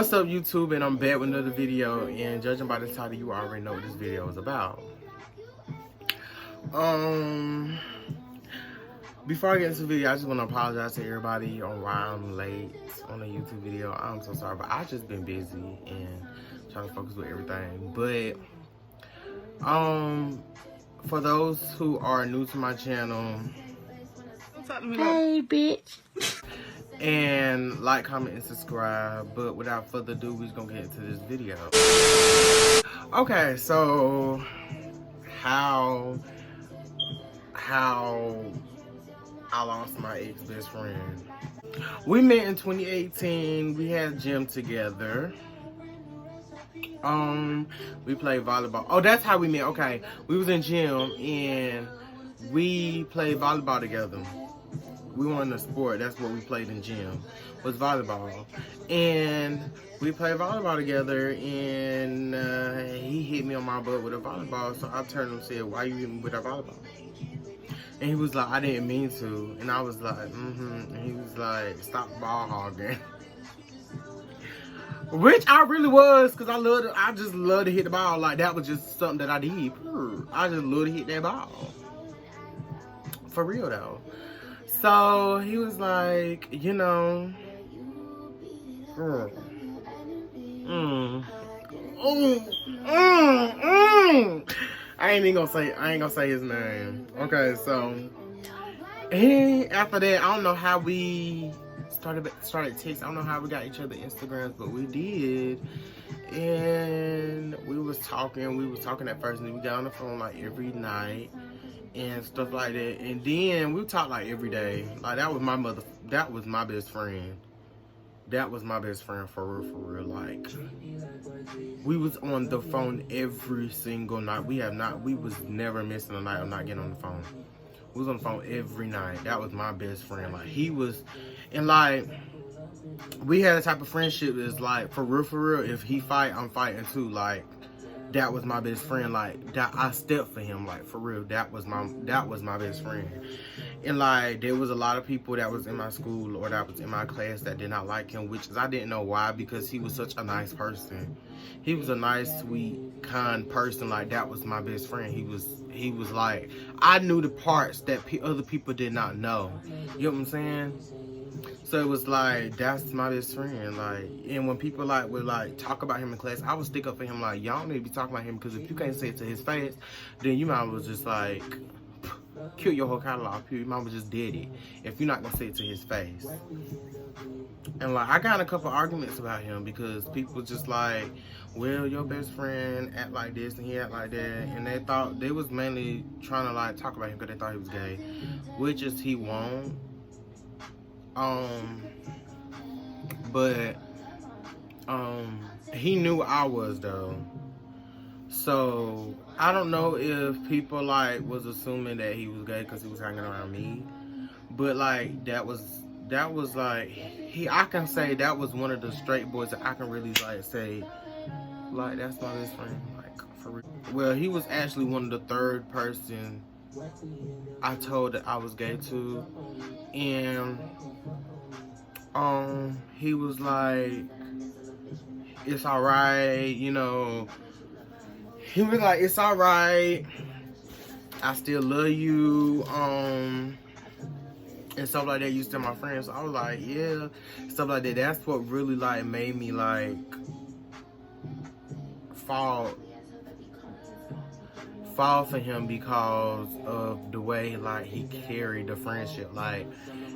What's up, YouTube? And I'm back with another video, and judging by the title, you already know what this video is about. Before I get into the video, I just want to apologize to everybody on why I'm late on the YouTube video. I'm so sorry, but I've just been busy and trying to focus with everything. But for those who are new to my channel, hey bitch, and like, comment, and subscribe. But without further ado, we're just gonna get into this video. Okay, so how I lost my ex-best friend. We met in 2018. We had gym together. We played volleyball. Oh, that's how we met. Okay, we was in gym and we played volleyball together. We were in the sport. That's what we played in gym, was volleyball. And we played volleyball together, and he hit me on my butt with a volleyball. So I turned and said, "Why you hitting me with a volleyball?" And he was like, "I didn't mean to." And I was like, And he was like, "Stop ball hogging." Which I really was, because I just love to hit the ball. Like, that was just something that I did. I just love to hit that ball. For real, though. So he was like, you know, I ain't gonna say his name. Okay, so after that, I don't know how we started text. I don't know how we got each other Instagrams, but we did. And we was talking at first, and we got on the phone like every night and stuff like that. And then we talked like every day. Like, that was my best friend. That was my best friend for real. Like, we was on the phone every single night. We was never missing a night of not getting on the phone. We was on the phone every night. That was my best friend. Like, he was, and like, we had a type of friendship that's like, for real, if he fight, I'm fighting too. Like, that was my best friend. Like, that I stepped for him. Like, for real, that was my best friend. And like, there was a lot of people that was in my school or that was in my class that did not like him, which is, I didn't know why, because he was such a nice person. He was a nice, sweet, kind person. Like, that was my best friend. He was like, I knew the parts that other people did not know. You know what I'm saying? So it was like, that's my best friend. Like, and when people like would like talk about him in class, I would stick up for him. Like, y'all need to be talking about him, because if you can't say it to his face, then you might as well just like kill your whole catalog. You might as well just dead it if you're not gonna say it to his face. And like, I got a couple arguments about him because people just like, well, your best friend act like this and he act like that, and they thought they was mainly trying to like talk about him because they thought he was gay, which is he won't. But he knew I was though. So I don't know if people like was assuming that he was gay because he was hanging around me. But like, that was like, I can say that was one of the straight boys that I can really like say, like, that's my best friend, like, for real. Well, he was actually one of the third person I told that I was gay to. And he was like, it's alright, you know. He was like, it's alright, I still love you, and stuff like that. You still my friend. So I was like, yeah, stuff like that. That's what really like made me like fall for him, because of the way like he carried the friendship. Like,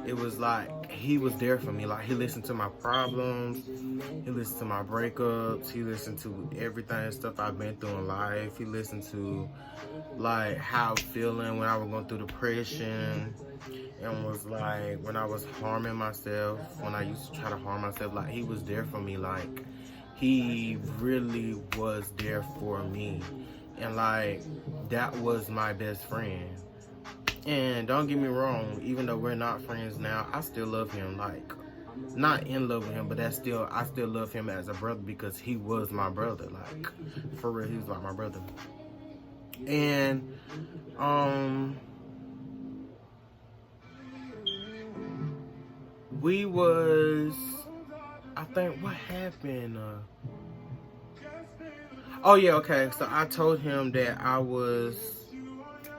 it was like he was there for me. Like, he listened to my problems, he listened to my breakups, he listened to everything, stuff I've been through in life. He listened to like how I'm feeling when I was going through depression, and was like, when I was harming myself, when I used to try to harm myself. Like, he was there for me. Like, he really was there for me. And like, that was my best friend. And don't get me wrong, even though we're not friends now, I still love him. Like, not in love with him, but I still love him as a brother, because he was my brother. Like, for real, he was like my brother. And we was I think what happened. Oh yeah, okay. So I told him that I was,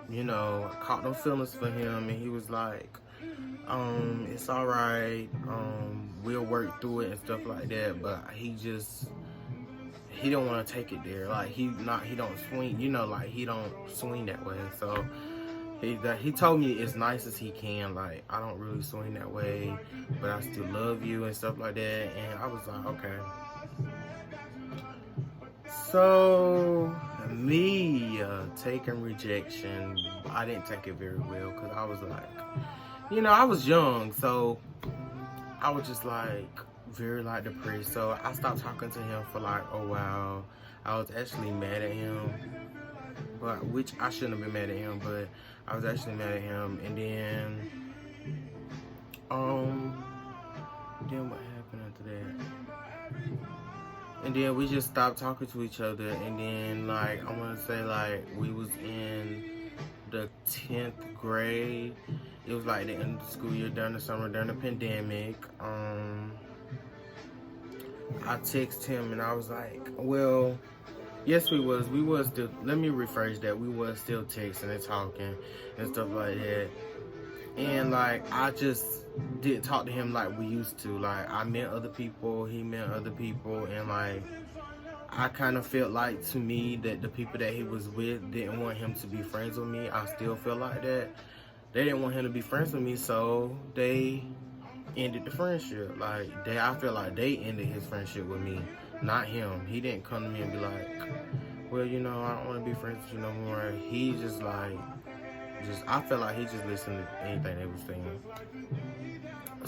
you know, caught no feelings for him, and he was like, it's all right. We'll work through it and stuff like that. But he don't want to take it there. Like he don't swing, you know, like he don't swing that way. So he told me as nice as he can, like I don't really swing that way, but I still love you and stuff like that. And I was like, okay. So me taking rejection, I didn't take it very well because I was like, you know, I was young, so I was just like very like depressed. So I stopped talking to him for like a while. I was actually mad at him, but which I shouldn't have been mad at him, but I was actually mad at him. And then what happened after that? And then we just stopped talking to each other. And then like I want to say like we was in the 10th grade. It was like the end of the school year during the summer, during the pandemic. I texted him and I was like, well, yes, we was still, let me rephrase that, we was still texting and talking and stuff like that. And like, I just didn't talk to him like we used to. Like, I met other people, he met other people, and like, I kind of felt like to me that the people that he was with didn't want him to be friends with me. I still feel like that. They didn't want him to be friends with me, so they ended the friendship. Like, I feel like they ended his friendship with me, not him. He didn't come to me and be like, well, you know, I don't want to be friends with you no more. He just like, I feel like he just listened to anything they was saying.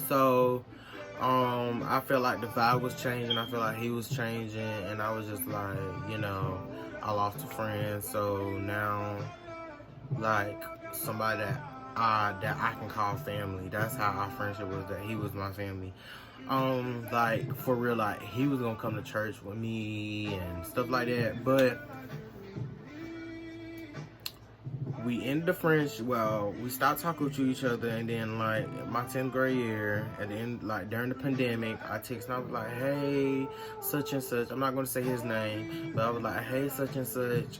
So, I felt like the vibe was changing. I feel like he was changing, and I was just like, you know, I lost a friend. So now, like, somebody that I can call family. That's how our friendship was. That he was my family. Like for real, like he was gonna come to church with me and stuff like that. But we ended the friendship. Well, we stopped talking to each other, and then like my 10th grade year, at the end, like during the pandemic, I texted and I was like, hey, such and such. I'm not gonna say his name, but I was like, hey, such and such.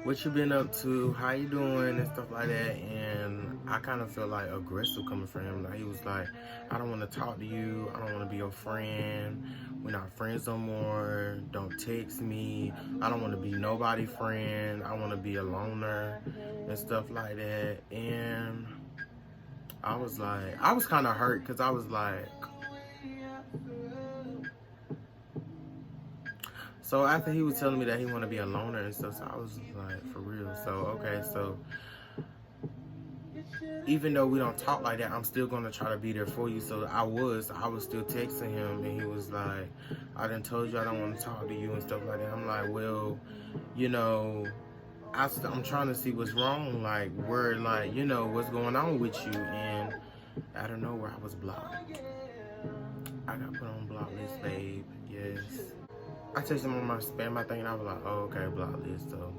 What you been up to? How you doing? And stuff like that. And I kind of feel like aggressive coming from him. Like he was like, I don't want to talk to you. I don't want to be your friend. We're not friends no more. Don't text me. I don't want to be nobody friend. I want to be a loner and stuff like that. And I was like, I was kind of hurt because I was like, so after he was telling me that he wanted to be a loner and stuff, so I was like, for real. So, okay, so even though we don't talk like that, I'm still going to try to be there for you. So I was still texting him, and he was like, I done told you I don't want to talk to you and stuff like that. I'm like, well, you know, I'm trying to see what's wrong, like, where, like, you know, what's going on with you. And I don't know where I was blocked. I got put on block list, babe, yes. I texted him on my spam thing, and I was like, oh, okay, block list, so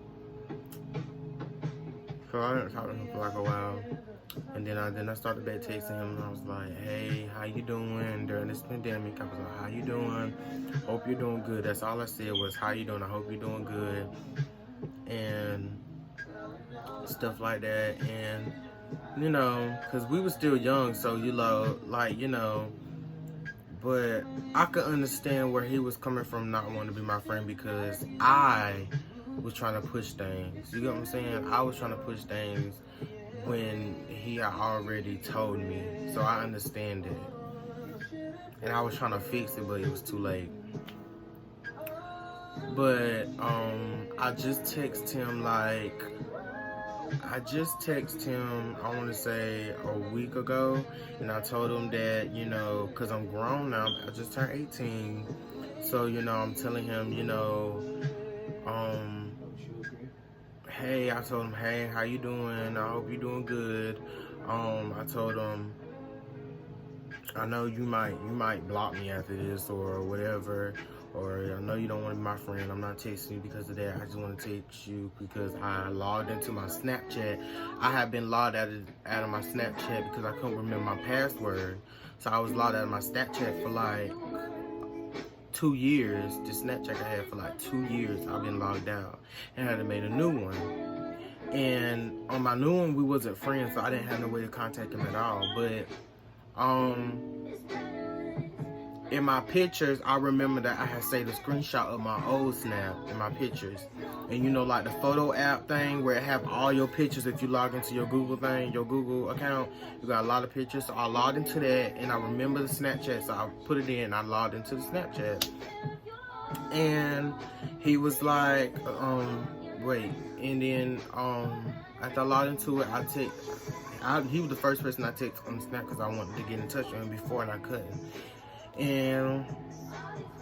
I didn't talk to him for like a while, and then I started back texting him, and I was like, hey, how you doing during this pandemic? I was like, how you doing? Hope you're doing good. That's all I said was, how you doing? I hope you're doing good, and stuff like that. And you know, because we were still young, so you know, like, you know. But I could understand where he was coming from, not wanting to be my friend, because I was trying to push things. You get what I'm saying? I was trying to push things when he had already told me. So I understand it. And I was trying to fix it, but it was too late. But I just texted him I want to say a week ago, and I told him that, you know, because I'm grown now, I just turned 18, so, you know, I'm telling him, you know, hey, I told him, hey, how you doing? I hope you're doing good. I told him, I know you might block me after this or whatever, or I know you don't want to be my friend. I'm not texting you because of that. I just want to text you because I logged into my Snapchat. I have been logged out of my Snapchat because I couldn't remember my password. So I was logged out of my Snapchat for like 2 years. The Snapchat I had for like 2 years, I've been logged out. And I had to make a new one. And on my new one, we wasn't friends, so I didn't have no way to contact him at all. But in my pictures, I remember that I had saved a screenshot of my old Snap in my pictures. And you know, like the photo app thing where it have all your pictures. If you log into your Google thing, your Google account, you got a lot of pictures. So I logged into that, and I remember the Snapchat, so I put it in. I logged into the Snapchat, and he was like, wait. And then after I logged into it, he was the first person I texted on Snap because I wanted to get in touch with him before, and I couldn't. And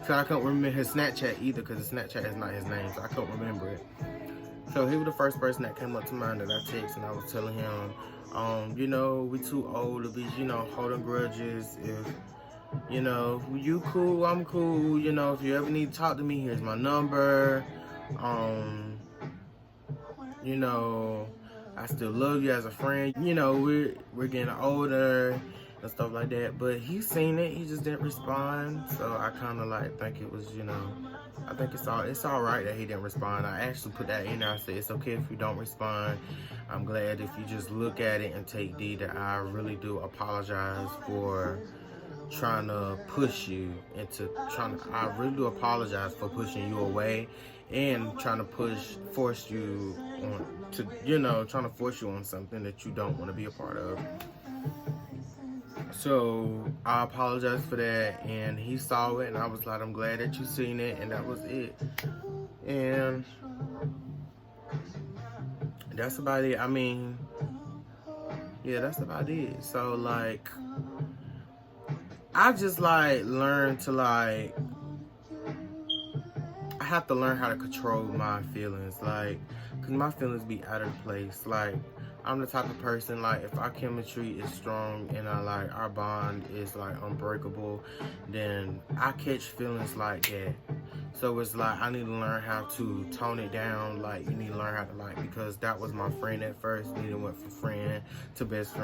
so I couldn't remember his Snapchat either because the Snapchat is not his name, so I couldn't remember it. So he was the first person that came up to mind that I texted, and I was telling him, you know, we too old to be, you know, holding grudges. If, you know, you cool, I'm cool. You know, if you ever need to talk to me, here's my number. You know, I still love you as a friend. You know, we're getting older and stuff like that. But he seen it, he just didn't respond. So I kind of like think it was, you know, I think it's all right that he didn't respond. I actually put that in there. I said, it's okay if you don't respond. I'm glad if you just look at it and take deed that I really do apologize for trying to push you into I really do apologize for pushing you away and trying to force you on to, you know, trying to force you on something that you don't want to be a part of. So I apologize for that, and he saw it, and I was like, I'm glad that you seen it, and that was it. And that's about it. I mean, yeah, that's about it. So like, I just like learned to like, I have to learn how to control my feelings, like, cause my feelings be out of place. Like, I'm the type of person, like, if our chemistry is strong and our bond is like unbreakable, then I catch feelings like that. So it's like, I need to learn how to tone it down. Like, you need to learn how to like, because that was my friend at first. And then it went from friend to best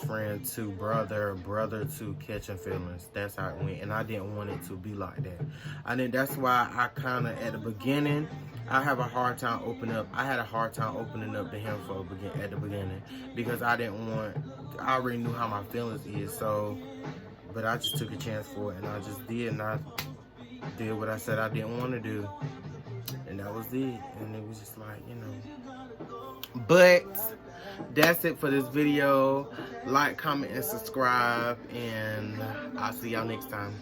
friend to brother to catching feelings. That's how it went. And I didn't want it to be like that. I think that's why I kind of, at the beginning, I had a hard time opening up to him at the beginning, because I already knew how my feelings is. So, but I just took a chance for it, and I just did, and I did what I said I didn't want to do, and that was it. And it was just like, you know. But that's it for this video. Like, comment, and subscribe, and I'll see y'all next time.